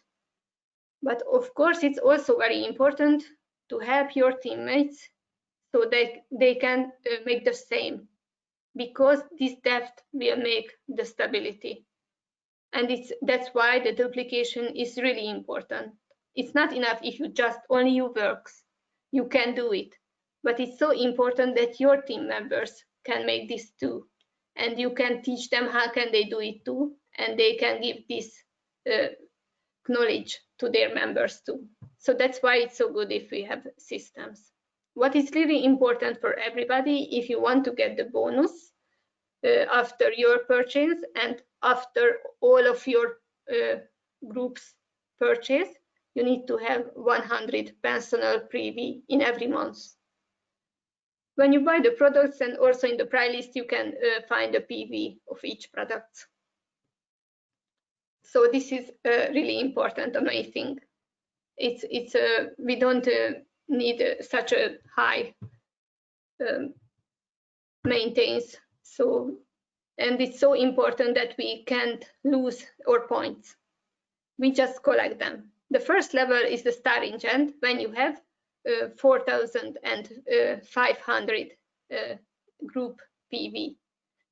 But of course, it's also very important to help your teammates so that they can make the same, because this depth will make the stability. And that's why the duplication is really important. It's not enough if you just only you works. You can do it. But it's so important that your team members can make this too. And you can teach them how can they do it too. And they can give this knowledge to their members too. So that's why it's so good if we have systems. What is really important for everybody, if you want to get the bonus after your purchase and after all of your groups purchase, you need to have 100 personal preview in every month. When you buy the products and also in the price list, you can find a PV of each product. So this is really important, amazing. It's we don't need such a high maintenance. So, and it's so important that we can't lose our points. We just collect them. The first level is the starting agent when you have 4,500 group PV.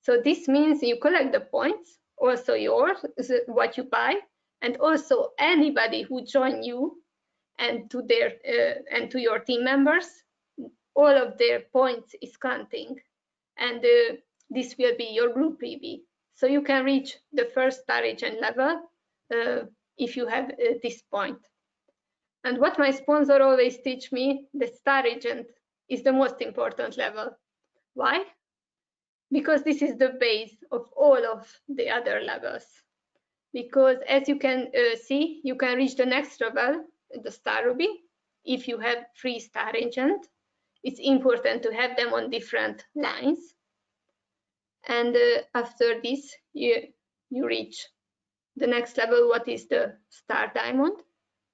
So this means you collect the points, also yours, what you buy, and also anybody who join you and to their and to your team members, all of their points is counting, and this will be your group PV. So you can reach the first star agent level if you have this point. And what my sponsor always teach me, the star agent is the most important level. Why? Because this is the base of all of the other levels. Because as you can see, you can reach the next level, the star ruby, if you have 3 star agent. It's important to have them on different lines. And after this, you reach the next level, what is the star diamond,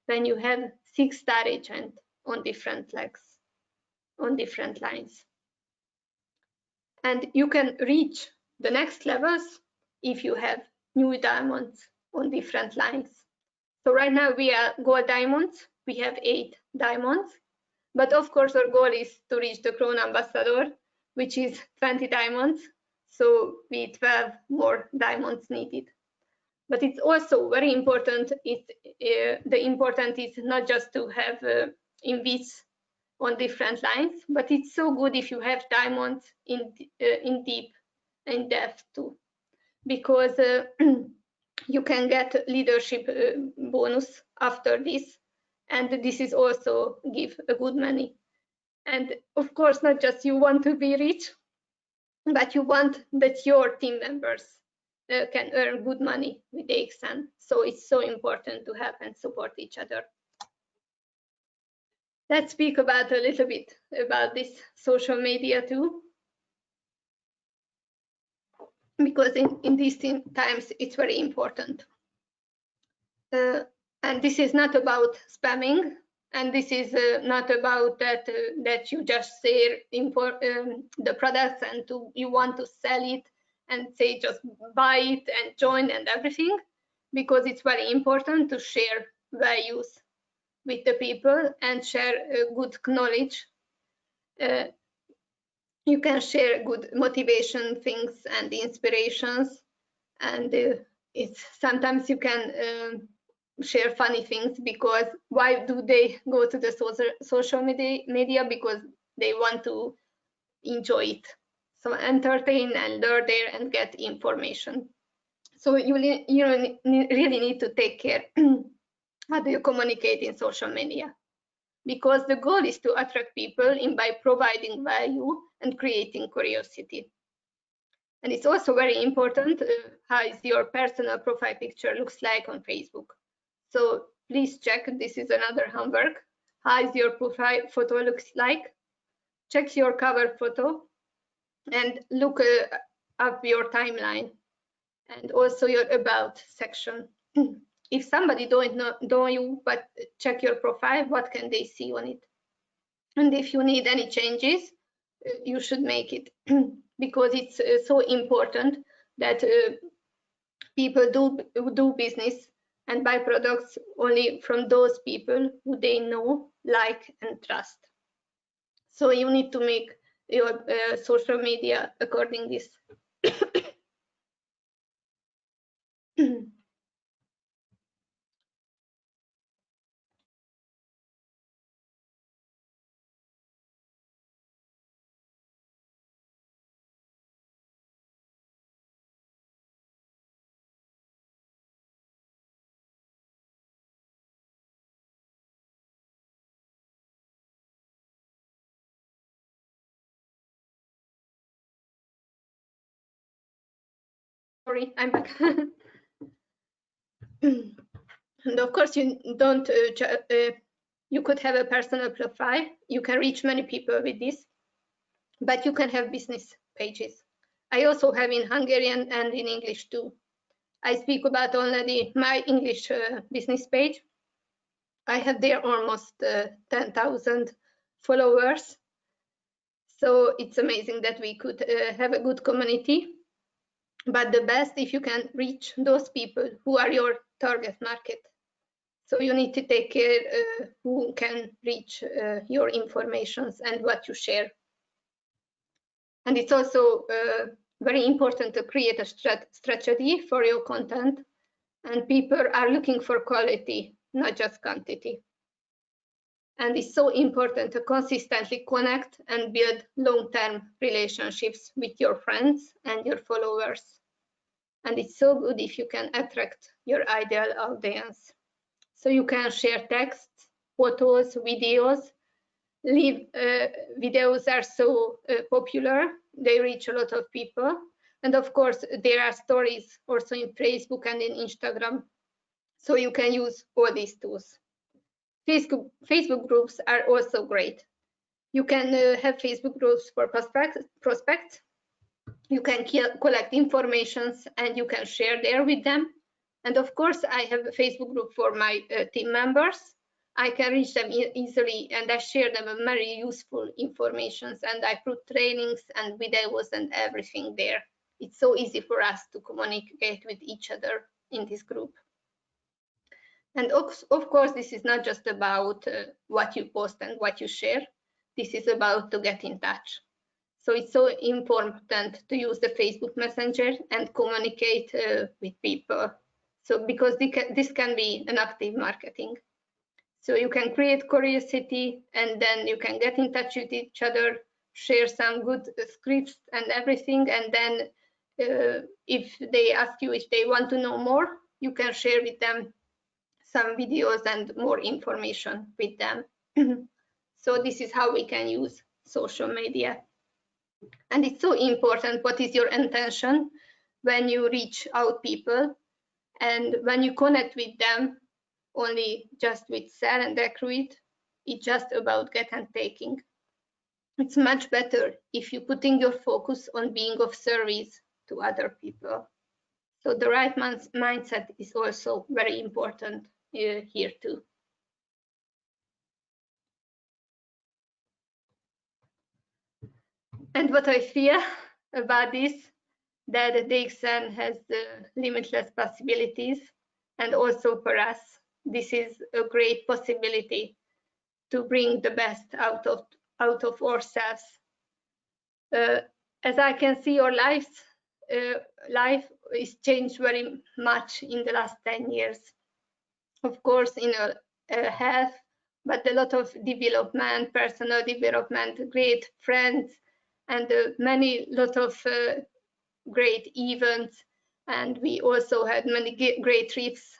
when you have 6 star agent on different legs, on different lines. And you can reach the next levels if you have new diamonds on different lines. So right now we are gold diamonds. We have 8 diamonds. But of course, our goal is to reach the Crown Ambassador, which is 20 diamonds. So we 12 more diamonds needed. But it's also very important. The important is not just to have invites on different lines, but it's so good if you have diamonds in deep and depth too, because you can get leadership bonus after this, and this is also give a good money. And of course, not just you want to be rich, but you want that your team members can earn good money with DXN. So it's so important to have and support each other. Let's speak about a little bit about this social media too, because in these times it's very important. And this is not about spamming, and this is not about that that you just share the products and you want to sell it and say just buy it and join and everything, because it's very important to share values with the people and share good knowledge. You can share good motivation things and inspirations, and it's sometimes you can share funny things, because why do they go to the social media? Because they want to enjoy it, so entertain and learn there and get information. So you really need to take care how do you communicate in social media, because the goal is to attract people in by providing value and creating curiosity. And it's also very important how is your personal profile picture looks like on Facebook. So please check, this is another homework. How is your profile photo looks like? Check your cover photo and look up your timeline and also your about section. If somebody don't know you, but check your profile, what can they see on it? And if you need any changes, you should make it, because it's so important that people do business and buy products only from those people who they know, like, and trust. So you need to make your social media according this. Sorry, I'm back. And of course, you don't. You could have a personal profile. You can reach many people with this, but you can have business pages. I also have in Hungarian and in English too. I speak about already my English business page. I have there almost 10,000 followers. So it's amazing that we could have a good community. But the best if you can reach those people who are your target market. So you need to take care who can reach your informations and what you share. And it's also very important to create a strategy for your content. And people are looking for quality, not just quantity. And it's so important to consistently connect and build long-term relationships with your friends and your followers. And it's so good if you can attract your ideal audience. So you can share texts, photos, videos, live videos are so popular. They reach a lot of people. And of course, there are stories also in Facebook and in Instagram. So you can use all these tools. Facebook groups are also great. You can have Facebook groups for prospects. You can collect informations and you can share there with them. And of course, I have a Facebook group for my team members. I can reach them easily and I share them very useful informations, and I put trainings and videos and everything there. It's so easy for us to communicate with each other in this group. And of course, this is not just about what you post and what you share. This is about to get in touch. So it's so important to use the Facebook Messenger and communicate with people. So because this can be an active marketing. So you can create curiosity and then you can get in touch with each other, share some good scripts and everything. And then if they ask you if they want to know more, you can share with them some videos and more information with them. So this is how we can use social media. And it's so important what is your intention when you reach out people and when you connect with them only just with sell and recruit. It's just about get and taking. It's much better if you're putting your focus on being of service to other people. So the right mindset is also very important here too. And what I fear about this, that DXN has limitless possibilities, and also for us, this is a great possibility to bring the best out of ourselves. As I can see, our life is changed very much in the last 10 years. Of course, in health, but a lot of development, personal development, great friends, and lot of great events. And we also had many great trips.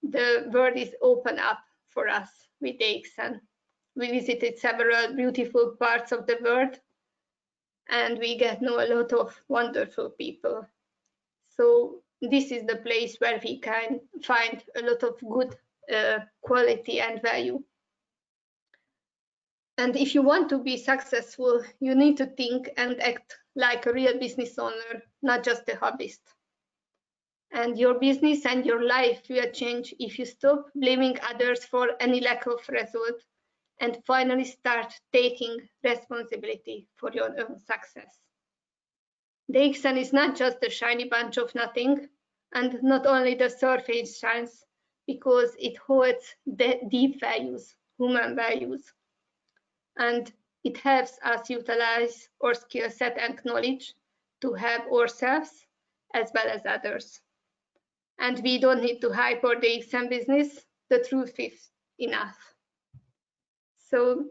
The world is open up for us with DXN. We visited several beautiful parts of the world, and we get to know a lot of wonderful people. So this is the place where we can find a lot of good quality and value. And if you want to be successful, you need to think and act like a real business owner, not just a hobbyist. And your business and your life will change if you stop blaming others for any lack of result and finally start taking responsibility for your own success. DXN is not just a shiny bunch of nothing, and not only the surface shines, because it holds the deep values, human values. And it helps us utilize our skill set and knowledge to help ourselves as well as others. And we don't need to hype our DXN business. The truth is enough. So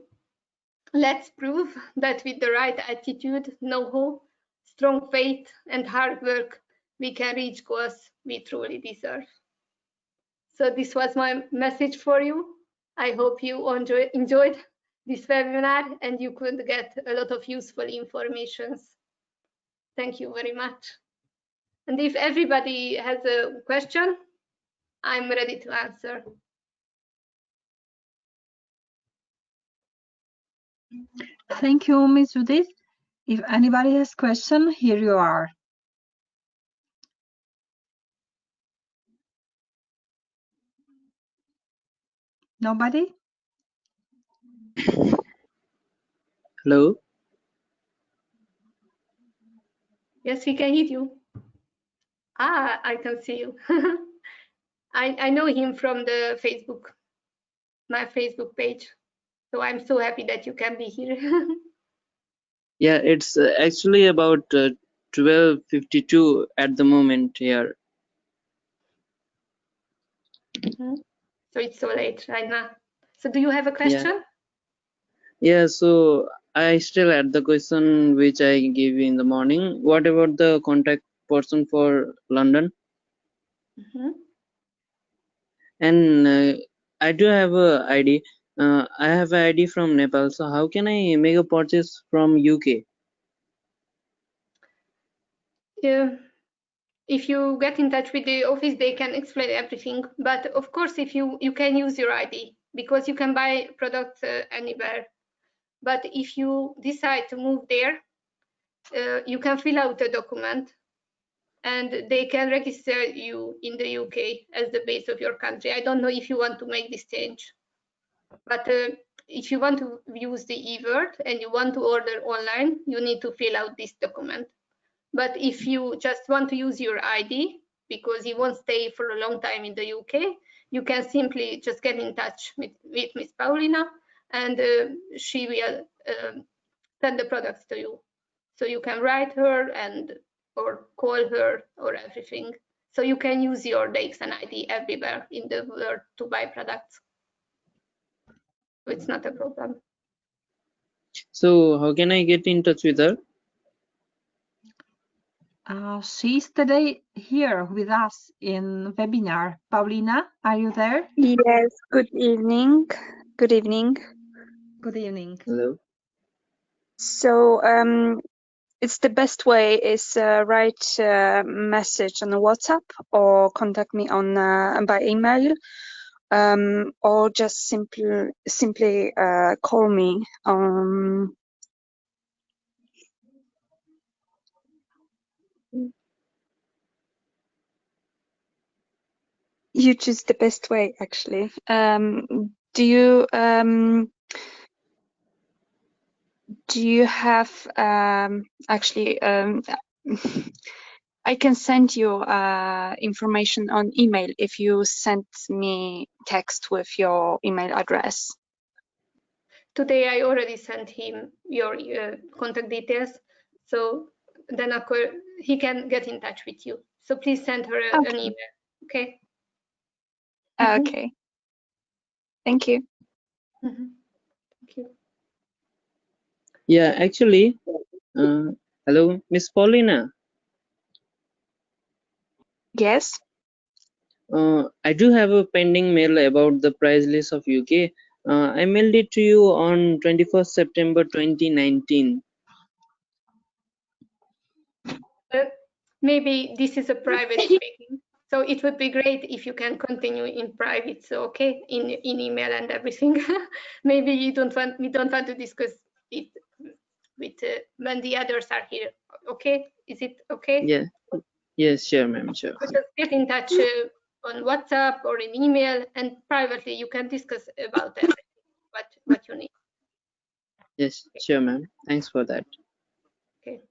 let's prove that with the right attitude, know-how, strong faith, and hard work, we can reach goals we truly deserve. So this was my message for you. I hope you enjoyed this webinar and you could get a lot of useful information. Thank you very much. And if everybody has a question, I'm ready to answer. Thank you, Ms. Judith. If anybody has question, here you are. Nobody? Hello. Yes, we can hear you. Ah, I can see you. I know him from the Facebook, my Facebook page. So I'm so happy that you can be here. Yeah, it's actually about 12:52 at the moment here. So it's so late right now. So do you have a question? Yeah, so I still had the question which I gave you in the morning. What about the contact person for London? And I do have a ID. I have an ID from Nepal, so how can I make a purchase from UK? Yeah. If you get in touch with the office, they can explain everything. But of course, if you can use your ID, because you can buy products anywhere. But if you decide to move there, you can fill out a document and they can register you in the UK as the base of your country. I don't know if you want to make this change, but if you want to use the e-word and you want to order online, you need to fill out this document. But if you just want to use your ID because you won't stay for a long time in the UK, you can simply just get in touch with Miss Paulina, and she will send the products to you. So you can write her or call her or everything. So you can use your DXN ID everywhere in the world to buy products. So it's not a problem. So how can I get in touch with her? She's today here with us in webinar. Paulina, are you there? Yes, good evening. Good evening. Good evening. Hello. So it's the best way is write a message on WhatsApp or contact me on by email, or just simply call me. You choose the best way, actually. Do you have actually? I can send you information on email if you send me text with your email address. Today I already sent him your contact details, so then he can get in touch with you. So please send her an email, okay? Okay. Thank you. Thank you. Yeah, actually, hello, Miss Paulina. Yes. I do have a pending mail about the price list of UK. I mailed it to you on 21st September 2019. Maybe this is a private speaking, so it would be great if you can continue in private. So okay, in email and everything. Maybe we don't want to discuss it with when the others are here. Okay, is it okay? Yeah. Yes, sure, ma'am. Sure. So just get in touch on WhatsApp or in email, and privately you can discuss about everything what you need. Yes, sure, ma'am. Thanks for that. Okay.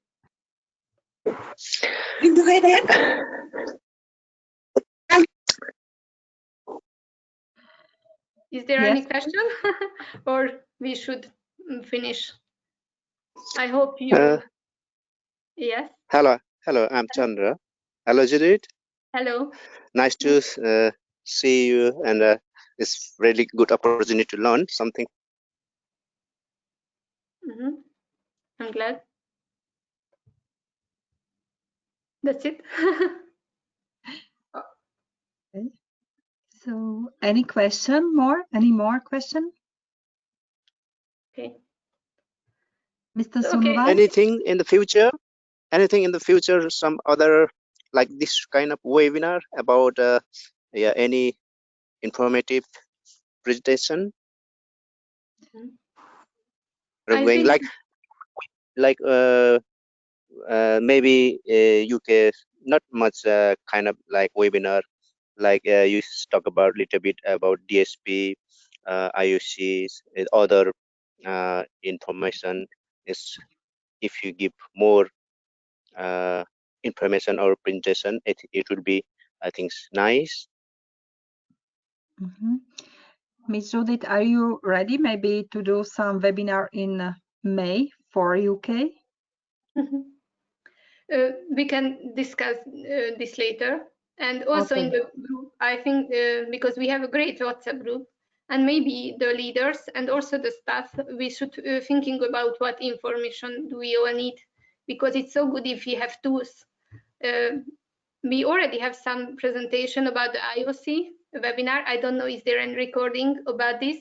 Is there any question, or we should finish? I hope you. Yes. Hello, I'm Chandra. Hello, Judith. Hello. Nice to see you, and it's really good opportunity to learn something. I'm glad. That's it. Okay. So, any question more? Any more question? Okay. Mr. Okay. Sunwal? Anything in the future? Anything in the future? Some other like this kind of webinar about any informative presentation? Going like maybe UK, not much kind of like webinar. Like you talk about a little bit about DSP, IOCs, and other information. Is if you give more information or presentation, it will be, I think, nice. Ms. Judith, are you ready maybe to do some webinar in May for UK? We can discuss this later. And also in the group, I think because we have a great WhatsApp group, and maybe the leaders and also the staff, we should thinking about what information do we all need, because it's so good if we have tools. We already have some presentation about the IOC webinar. I don't know, is there any recording about this?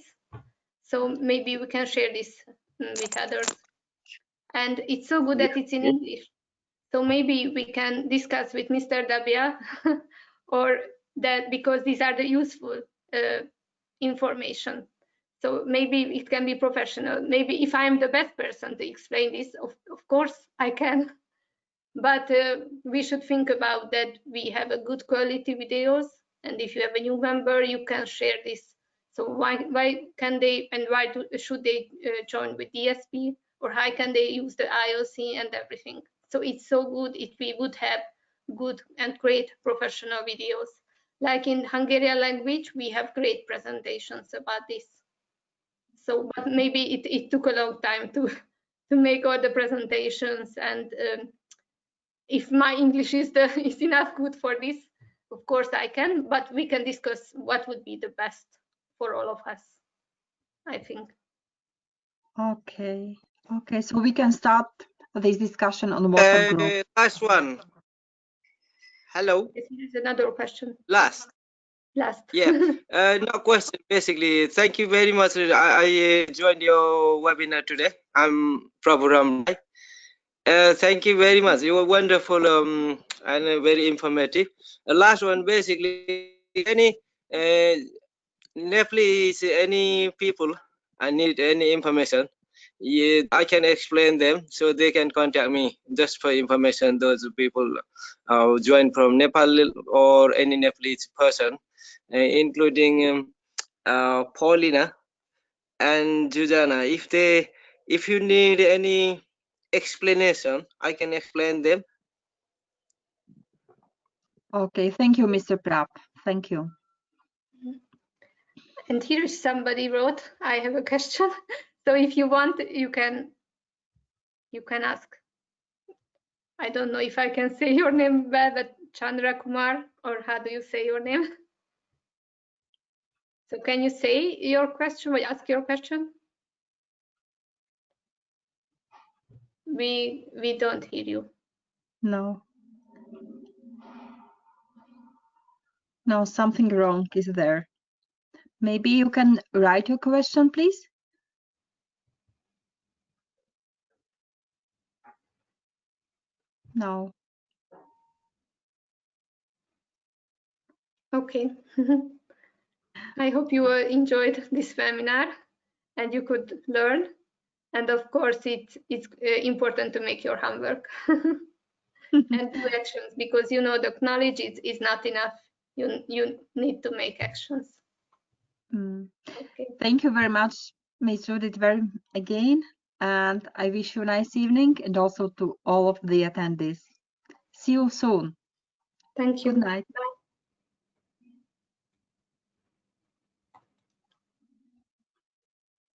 So maybe we can share this with others. And it's so good that it's in English. So maybe we can discuss with Mr. Dabia or that, because these are the useful information. So maybe it can be professional. Maybe if I'm the best person to explain this, of course I can. But we should think about that we have a good quality videos, and if you have a new member, you can share this. So why can they, and why should they join with DSP, or how can they use the IOC and everything? So it's so good if we would have good and great professional videos. Like in Hungarian language, we have great presentations about this. So, but maybe it took a long time to make all the presentations, and if my English is enough good for this, of course I can, but we can discuss what would be the best for all of us, I think. Okay. Okay, so we can start this discussion on the WhatsApp group. Last one. Hello. Yes, there is another question. Last. Yeah. No question. Basically, thank you very much. I joined your webinar today. I'm Prabhu Ram. Thank you very much. You were wonderful and very informative. The last one, basically, any Nepalese, any people I need any information, yeah, I can explain them so they can contact me just for information. Those people join from Nepal or any Nepalese person, including Paulina and Jujana. If you need any explanation, I can explain them. Okay, thank you, Mr. Prab. Thank you. And here is somebody wrote, I have a question. So if you want, you can ask. I don't know if I can say your name well, but Chandra Kumar, or how do you say your name? So can you say your question or ask your question? We don't hear you. No. No, something wrong is there. Maybe you can write your question, please. No. Okay. I hope you enjoyed this webinar and you could learn. And of course, it's important to make your homework and do actions, because you know the knowledge is not enough. You need to make actions. Okay. Thank you very much, Ms. Judith, again, and I wish you a nice evening, and also to all of the attendees. See you soon. Thank you. Good night. Bye.